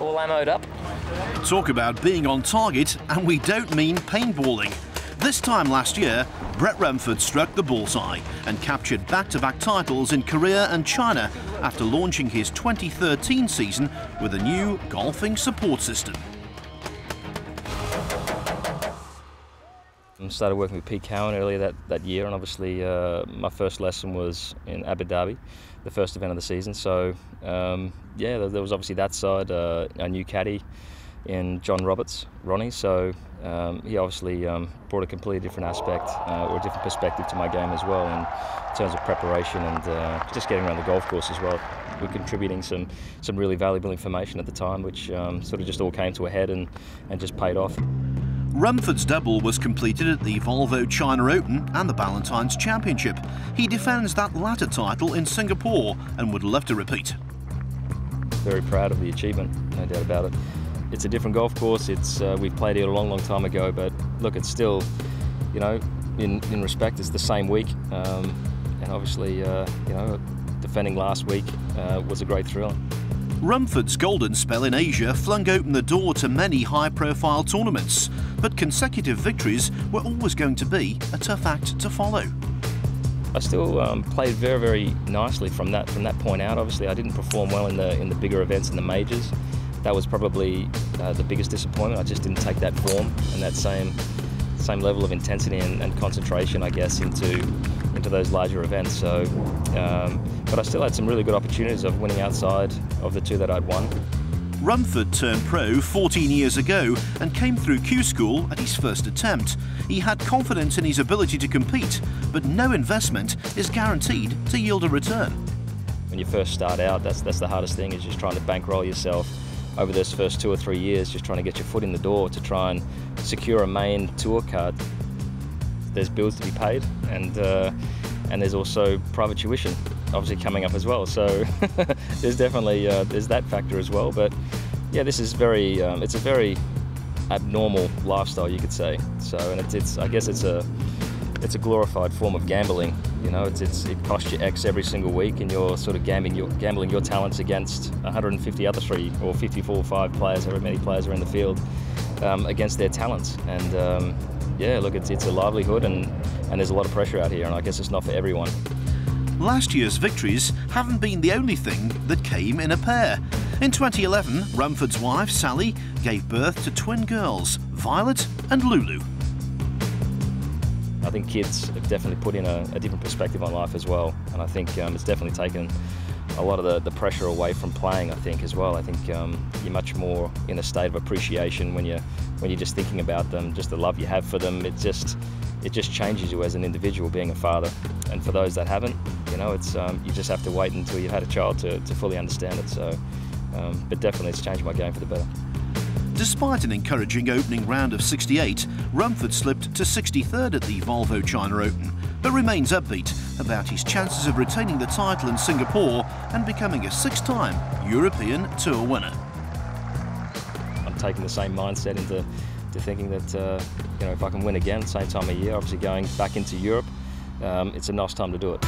all ammoed up. Talk about being on target, and we don't mean paintballing. This time last year, Brett Rumford struck the bullseye and captured back-to-back titles in Korea and China after launching his 2013 season with a new golfing support system. I started working with Pete Cowan earlier that year, and obviously my first lesson was in Abu Dhabi, the first event of the season. So yeah, there was obviously that side, a new caddy in John Roberts, Ronnie. So he obviously brought a completely different aspect or a different perspective to my game as well in terms of preparation and just getting around the golf course as well. We're contributing some really valuable information at the time, which sort of just all came to a head and just paid off. Rumford's double was completed at the Volvo China Open and the Ballantynes Championship. He defends that latter title in Singapore and would love to repeat. Very proud of the achievement, no doubt about it. It's a different golf course. We've played it a long time ago, but look, it's still, you know, in respect, it's the same week, and obviously, you know, defending last week was a great thrill. Rumford's golden spell in Asia flung open the door to many high-profile tournaments, but consecutive victories were always going to be a tough act to follow. I still played very nicely from that point out. Obviously, I didn't perform well in the bigger events in the majors. That was probably the biggest disappointment. I just didn't take that form and that same level of intensity and concentration, I guess, into those larger events. So, but I still had some really good opportunities of winning outside of the two that I'd won. Rumford turned pro 14 years ago and came through Q School at his first attempt. He had confidence in his ability to compete, but no investment is guaranteed to yield a return. When you first start out, that's the hardest thing, is just trying to bankroll yourself over those first 2 or 3 years, just trying to get your foot in the door to try and secure a main tour card. There's bills to be paid, and there's also private tuition obviously coming up as well. So there's definitely there's that factor as well. But yeah, this is it's a very abnormal lifestyle, you could say. So, and I guess it's a glorified form of gambling. You know, it costs you X every single week, and you're sort of gambling your talents against 150 other 3 or 54 or 5 players, however many players are in the field, against their talents. And yeah, look, it's a livelihood, and there's a lot of pressure out here, and I guess it's not for everyone. Last year's victories haven't been the only thing that came in a pair. In 2011, Rumford's wife, Sally, gave birth to twin girls, Violet and Lulu. I think kids have definitely put in a different perspective on life as well, and I think it's definitely taken a lot of the pressure away from playing, I think, as well. I think you're much more in a state of appreciation when you're just thinking about them, just the love you have for them. It just changes you as an individual, being a father. And for those that haven't, you know, it's you just have to wait until you've had a child to fully understand it. So, but definitely it's changed my game for the better. Despite an encouraging opening round of 68, Rumford slipped to 63rd at the Volvo China Open, but remains upbeat about his chances of retaining the title in Singapore and becoming a 6-time European Tour winner. I'm taking the same mindset into thinking that you know, if I can win again, same time of year, obviously going back into Europe, it's a nice time to do it.